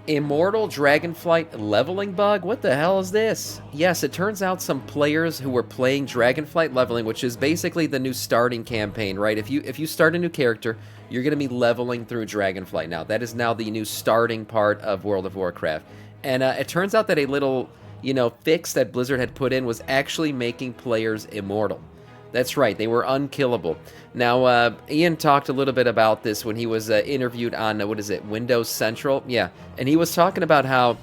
Immortal Dragonflight leveling bug? What the hell is this? Yes, it turns out some players who were playing Dragonflight leveling, which is basically the new starting campaign, right? If you start a new character, you're going to be leveling through Dragonflight now. That is now the new starting part of World of Warcraft. And it turns out that a little, fix that Blizzard had put in was actually making players immortal. That's right, they were unkillable. Now, Ian talked a little bit about this when he was interviewed on, Windows Central? Yeah, and he was talking about how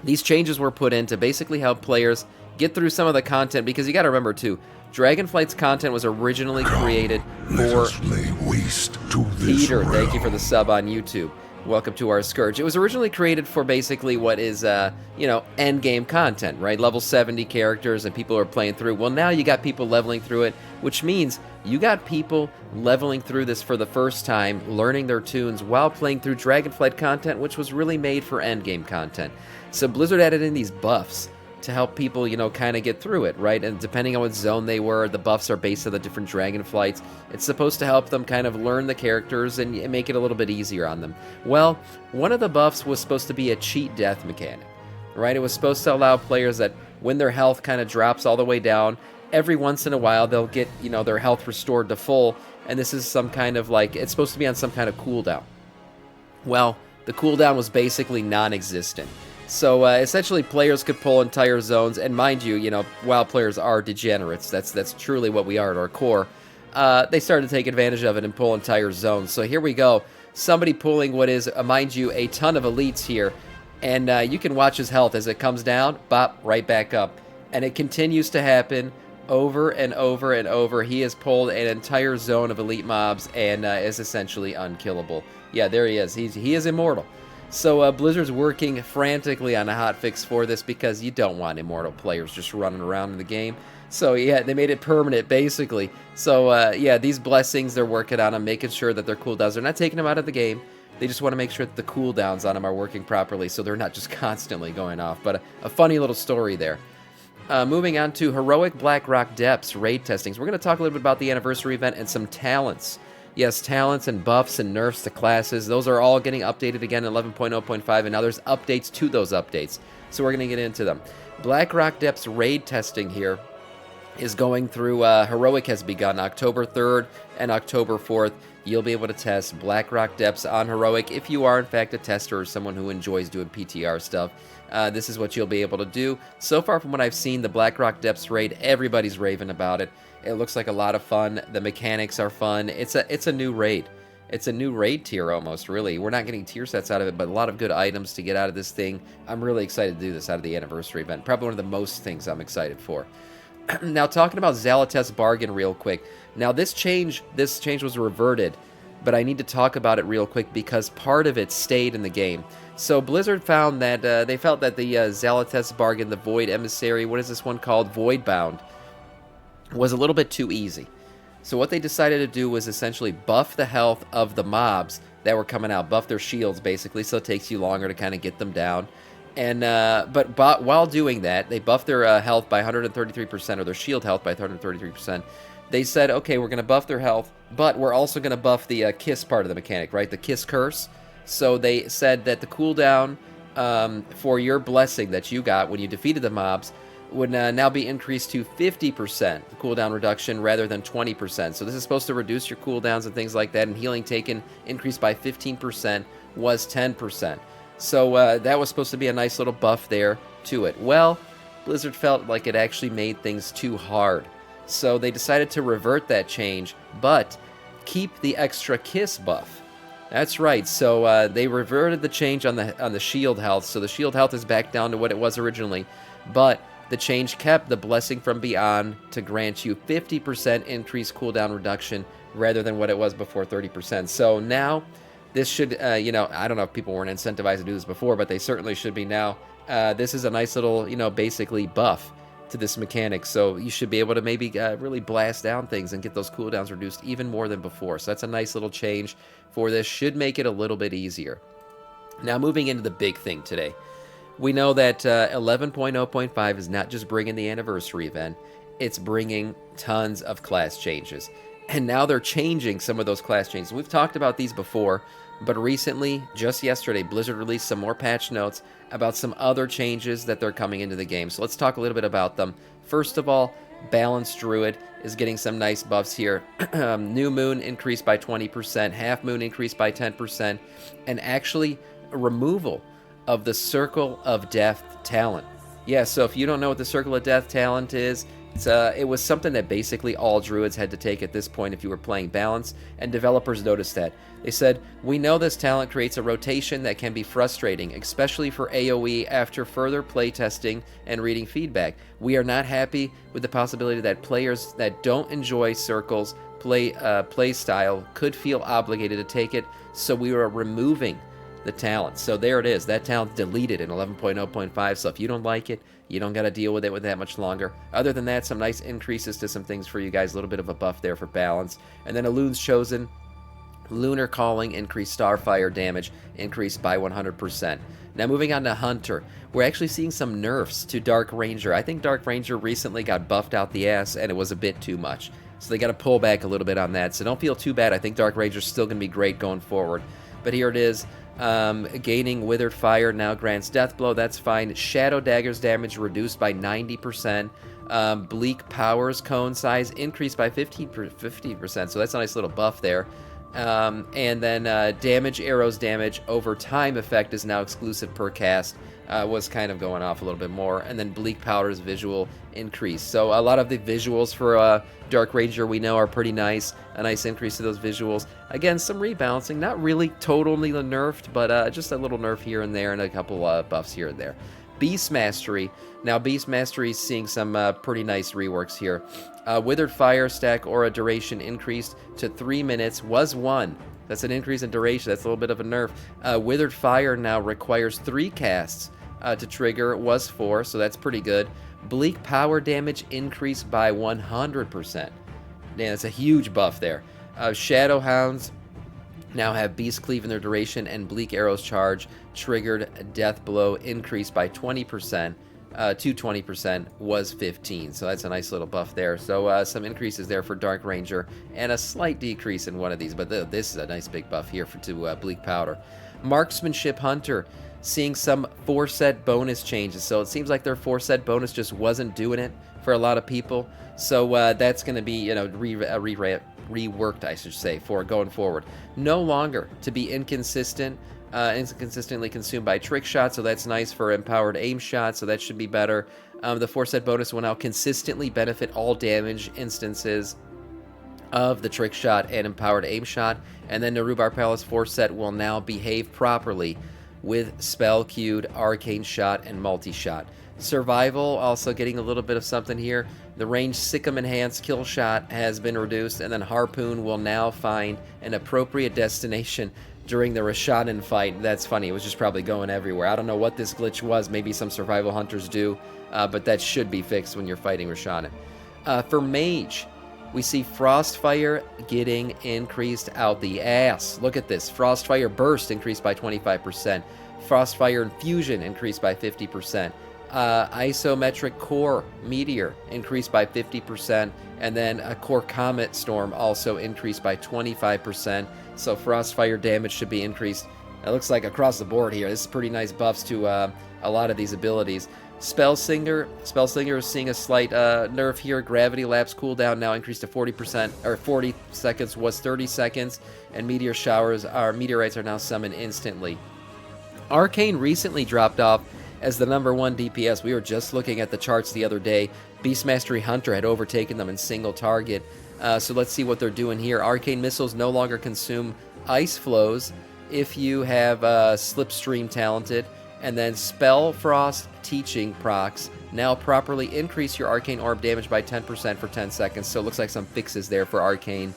these changes were put in to basically help players get through some of the content, because you gotta remember, too, Dragonflight's content was originally created for Peter. Thank you for the sub on YouTube. Welcome to our Scourge. It was originally created for basically what is, endgame content, right? Level 70 characters and people are playing through. Well, now you got people leveling through it, which means you got people leveling through this for the first time, learning their tunes while playing through Dragonflight content, which was really made for endgame content. So Blizzard added in these buffs to help people, kind of get through it, right? And depending on what zone they were, the buffs are based on the different Dragonflights. It's supposed to help them kind of learn the characters and make it a little bit easier on them. Well, one of the buffs was supposed to be a cheat death mechanic, right? It was supposed to allow players that when their health kind of drops all the way down, every once in a while they'll get, their health restored to full, and this is some kind of it's supposed to be on some kind of cooldown. Well, the cooldown was basically non-existent. So essentially players could pull entire zones, and mind you, while players are degenerates, that's truly what we are at our core, they started to take advantage of it and pull entire zones. So here we go, somebody pulling what is, mind you, a ton of elites here, and you can watch his health as it comes down, bop, right back up. And it continues to happen over and over and over. He has pulled an entire zone of elite mobs and is essentially unkillable. Yeah, there he is. He is immortal. So Blizzard's working frantically on a hotfix for this, because you don't want immortal players just running around in the game. So yeah, they made it permanent basically. So yeah, these blessings, they're working on them, making sure that their cooldowns, they're not taking them out of the game. They just want to make sure that the cooldowns on them are working properly, so they're not just constantly going off. But a funny little story there. Moving on to Heroic Blackrock Depths raid testings. We're going to talk a little bit about the anniversary event and some talents. Yes, talents and buffs and nerfs to classes, those are all getting updated again in 11.0.5, and now there's updates to those updates. So we're going to get into them. Blackrock Depths raid testing here is going through, Heroic has begun October 3rd and October 4th. You'll be able to test Blackrock Depths on Heroic if you are in fact a tester or someone who enjoys doing PTR stuff. This is what you'll be able to do. So far from what I've seen, the Blackrock Depths raid, everybody's raving about it. It looks like a lot of fun. The mechanics are fun. It's a new raid. It's a new raid tier almost, really. We're not getting tier sets out of it, but a lot of good items to get out of this thing. I'm really excited to do this out of the anniversary event. Probably one of the most things I'm excited for. Now, talking about Zalates Bargain real quick. Now, this change was reverted, but I need to talk about it real quick because part of it stayed in the game. So Blizzard found that they felt that the Zalates Bargain, the Void Emissary, what is this one called? Voidbound, was a little bit too easy. So what they decided to do was essentially buff the health of the mobs that were coming out, buff their shields basically, so it takes you longer to kind of get them down. And but while doing that, they buffed their health by 133%, or their shield health by 133%. They said, okay, we're going to buff their health, but we're also going to buff the kiss part of the mechanic, right? The kiss curse. So they said that the cooldown for your blessing that you got when you defeated the mobs would now be increased to 50% cooldown reduction rather than 20%. So this is supposed to reduce your cooldowns and things like that, and healing taken increased by 15% was 10%. So that was supposed to be a nice little buff there to it. Well, Blizzard felt like it actually made things too hard. So they decided to revert that change, but keep the extra kiss buff. That's right. So they reverted the change on the shield health. So the shield health is back down to what it was originally, but the change kept the Blessing from Beyond to grant you 50% increased cooldown reduction rather than what it was before, 30%. So now this should, I don't know if people weren't incentivized to do this before, but they certainly should be now. This is a nice little, basically buff to this mechanic. So you should be able to maybe really blast down things and get those cooldowns reduced even more than before. So that's a nice little change for this. Should make it a little bit easier. Now moving into the big thing today. We know that 11.0.5 is not just bringing the anniversary event, it's bringing tons of class changes. And now they're changing some of those class changes. We've talked about these before, But recently, just yesterday, Blizzard released some more patch notes about some other changes that they're coming into the game. So let's talk a little bit about them. First of all, Balanced Druid is getting some nice buffs here. New Moon increased by 20%, Half Moon increased by 10%, and actually a removal of the Circle of Death talent. Yeah, so if you don't know what the Circle of Death talent is, it was something that basically all druids had to take at this point if you were playing balance, and developers noticed that. They said, "We know this talent creates a rotation that can be frustrating, especially for AoE after further playtesting and reading feedback. We are not happy with the possibility that players that don't enjoy Circle's play style could feel obligated to take it, so we are removing the talent." So there it is. That talent's deleted in 11.0.5, so if you don't like it, you don't got to deal with it that much longer. Other than that, some nice increases to some things for you guys. A little bit of a buff there for balance. And then Elune's Chosen, Lunar Calling, increased Starfire damage, increased by 100%. Now moving on to Hunter, we're actually seeing some nerfs to Dark Ranger. I think Dark Ranger recently got buffed out the ass, and it was a bit too much. So they got to pull back a little bit on that. So don't feel too bad. I think Dark Ranger's still going to be great going forward. But here it is. Gaining Withered Fire now grants Death Blow. That's fine. Shadow Dagger's damage reduced by 90%. Bleak Powers cone size increased by 50%. So that's a nice little buff there. And then Damage Arrows damage over time effect is now exclusive per cast. Was kind of going off a little bit more. And then Bleak Powder's visual increase. So a lot of the visuals for Dark Ranger we know are pretty nice. A nice increase to those visuals. Again, some rebalancing. Not really totally nerfed, but just a little nerf here and there and a couple buffs here and there. Beast Mastery. Now Beast Mastery is seeing some pretty nice reworks here. Withered Fire stack aura duration increased to 3 minutes. Was 1. That's an increase in duration. That's a little bit of a nerf. Withered Fire now requires 3 casts to trigger. Was 4, so that's pretty good. Bleak Power damage increased by 100%. Man, that's a huge buff there. Shadow Hounds now have Beast Cleave in their duration, and Bleak Arrows charge triggered Death Blow increased by 20%. To 20% was 15, so that's a nice little buff there. So some increases there for Dark Ranger, and a slight decrease in one of these, but this is a nice big buff here to Bleak Powder. Marksmanship Hunter, seeing some 4-set bonus changes, so it seems like their 4-set bonus just wasn't doing it for a lot of people, so that's going to be, reworked, I should say, for going forward. No longer to be inconsistently consumed by trick shots, so that's nice for empowered aim shots, so that should be better. The 4-set bonus will now consistently benefit all damage instances of the trick shot and empowered aim shot, and then the Rhubarb Palace 4-set will now behave properly with spell queued, arcane shot, and multi-shot. Survival also getting a little bit of something here. The range Sikkim enhanced kill shot has been reduced, and then Harpoon will now find an appropriate destination during the Rashanan fight. That's funny, it was just probably going everywhere. I don't know what this glitch was, maybe some survival hunters do, but that should be fixed when you're fighting Rashanan. For Mage, we see Frostfire getting increased out the ass. Look at this, Frostfire Burst increased by 25%, Frostfire Infusion increased by 50%, Isometric Core Meteor increased by 50%, and then a Core Comet Storm also increased by 25%. So Frostfire damage should be increased. It looks like across the board here. This is pretty nice buffs to a lot of these abilities. Spellslinger is seeing a slight nerf here. Gravity Lapse cooldown now increased to 40%, or 40 seconds was 30 seconds, and meteorites are now summoned instantly. Arcane recently dropped off as the #1 DPS. We were just looking at the charts the other day. Beast Mastery Hunter had overtaken them in single target. So let's see what they're doing here. Arcane missiles no longer consume ice flows if you have Slipstream talented, and then Spell Frost Teaching procs now properly increase your arcane orb damage by 10% for 10 seconds. So it looks like some fixes there for Arcane.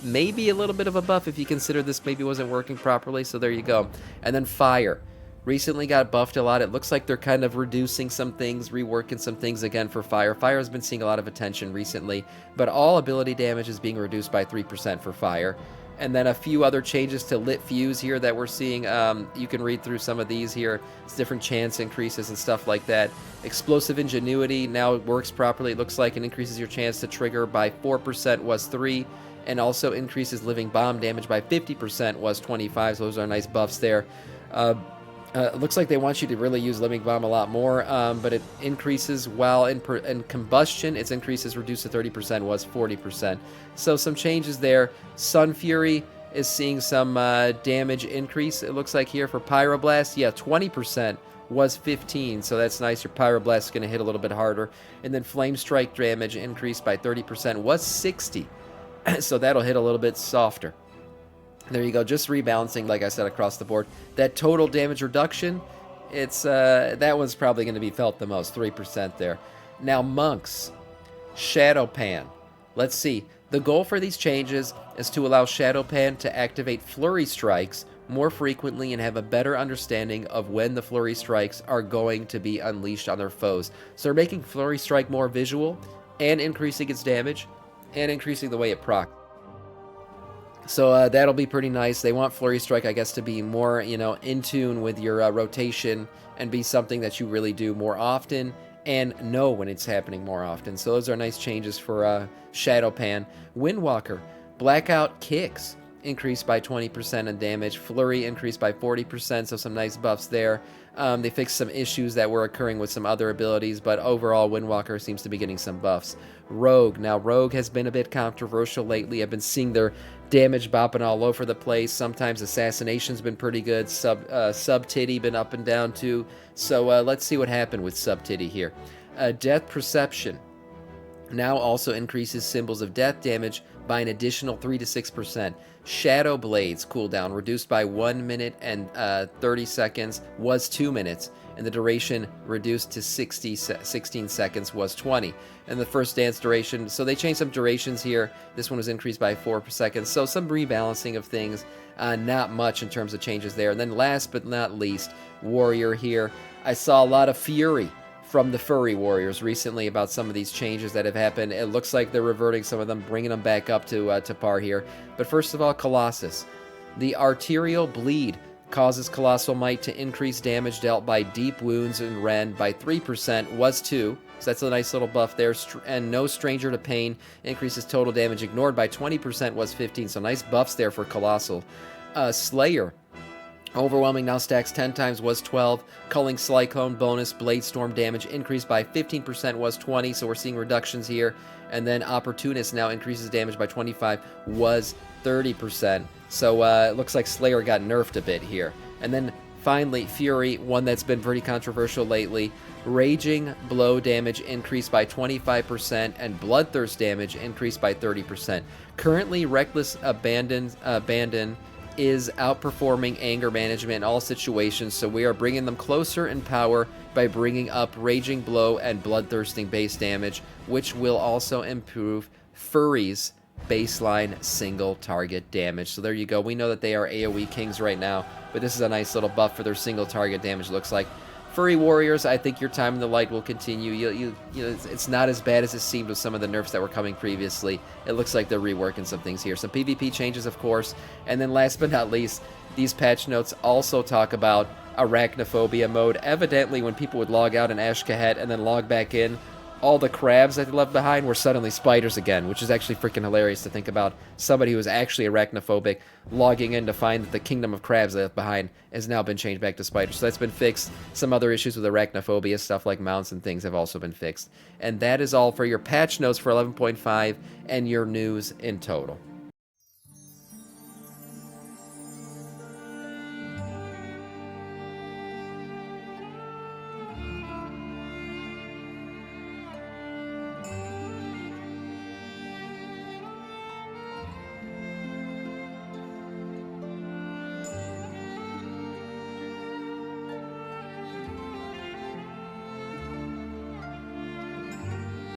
Maybe a little bit of a buff if you consider this maybe wasn't working properly. So there you go. And then Fire recently got buffed a lot. It looks like they're kind of reducing some things, reworking some things again for Fire. Fire has been seeing a lot of attention recently, but all ability damage is being reduced by 3% for Fire. And then a few other changes to Lit Fuse here that we're seeing. You can read through some of these here. It's different chance increases and stuff like that. Explosive Ingenuity now works properly. It looks like it increases your chance to trigger by 4%, was 3. and also increases living bomb damage by 50%, was 25, so those are nice buffs there. It looks like they want you to really use living bomb a lot more, but it increases while in combustion, its increases reduced to 30%, was 40%. So some changes there. Sun Fury is seeing some damage increase, it looks like here for Pyroblast. Yeah, 20%. Was 15, so that's nice. Your Pyroblast is going to hit a little bit harder. And then Flame Strike damage increased by 30%, was 60, so that'll hit a little bit softer. There you go, just rebalancing, like I said, across the board. That total damage reduction, it's that one's probably going to be felt the most, 3% there. Now, Monks, Shadow Pan. Let's see. The goal for these changes is to allow Shadow Pan to activate Flurry Strikes more frequently and have a better understanding of when the Flurry Strikes are going to be unleashed on their foes. So they're making Flurry Strike more visual and increasing its damage and increasing the way it procs. So that'll be pretty nice. They want Flurry Strike, I guess, to be more, in tune with your rotation and be something that you really do more often and know when it's happening more often. So those are nice changes for Shadow Pan. Windwalker, Blackout Kicks increased by 20% in damage. Flurry increased by 40%, so some nice buffs there. They fixed some issues that were occurring with some other abilities, but overall, Windwalker seems to be getting some buffs. Rogue. Now, Rogue has been a bit controversial lately. I've been seeing their damage bopping all over the place. Sometimes Assassination's been pretty good. Sub-Titty been up and down, too. So let's see what happened with Sub-Titty here. Death Perception now also increases symbols of death damage by an additional 3 to 6%. Shadow Blades cooldown reduced by 1 minute and 30 seconds, was 2 minutes, and the duration reduced to 16 seconds, was 20. And the first dance duration, so they changed some durations here. This one was increased by 4 seconds, so some rebalancing of things. Not much in terms of changes there. And then last but not least, Warrior here. I saw a lot of fury from the furry warriors recently about some of these changes that have happened. It looks like they're reverting some of them, bringing them back up to par here. But first of all, Colossus. The Arterial Bleed causes Colossal Might to increase damage dealt by deep wounds and rend by 3%, was 2. So that's a nice little buff there. And No Stranger to Pain increases total damage ignored by 20%, was 15. So nice buffs there for Colossal. Slayer. Overwhelming now stacks 10 times, was 12. Culling Cyclone bonus, Blade Storm damage increased by 15%, was 20. So we're seeing reductions here. And then Opportunist now increases damage by 25, was 30%. So it looks like Slayer got nerfed a bit here. And then finally, Fury, one that's been pretty controversial lately. Raging Blow damage increased by 25% and Bloodthirst damage increased by 30%. Currently, Reckless Abandon is outperforming Anger Management in all situations, so we are bringing them closer in power by bringing up Raging Blow and Bloodthirsting base damage, which will also improve Furry's baseline single target damage. So there you go. We know that they are AoE kings right now, but this is a nice little buff for their single target damage, looks like. Furry Warriors, I think your time in the light will continue. You know, it's not as bad as it seemed with some of the nerfs that were coming previously. It looks like they're reworking some things here. Some PvP changes, of course. And then last but not least, these patch notes also talk about Arachnophobia mode. Evidently, when people would log out in Ashkahet and then log back in, all the crabs that they left behind were suddenly spiders again, which is actually freaking hilarious to think about. Somebody who was actually arachnophobic logging in to find that the kingdom of crabs they left behind has now been changed back to spiders. So that's been fixed. Some other issues with arachnophobia, stuff like mounts and things, have also been fixed. And that is all for your patch notes for 11.5 and your news in total.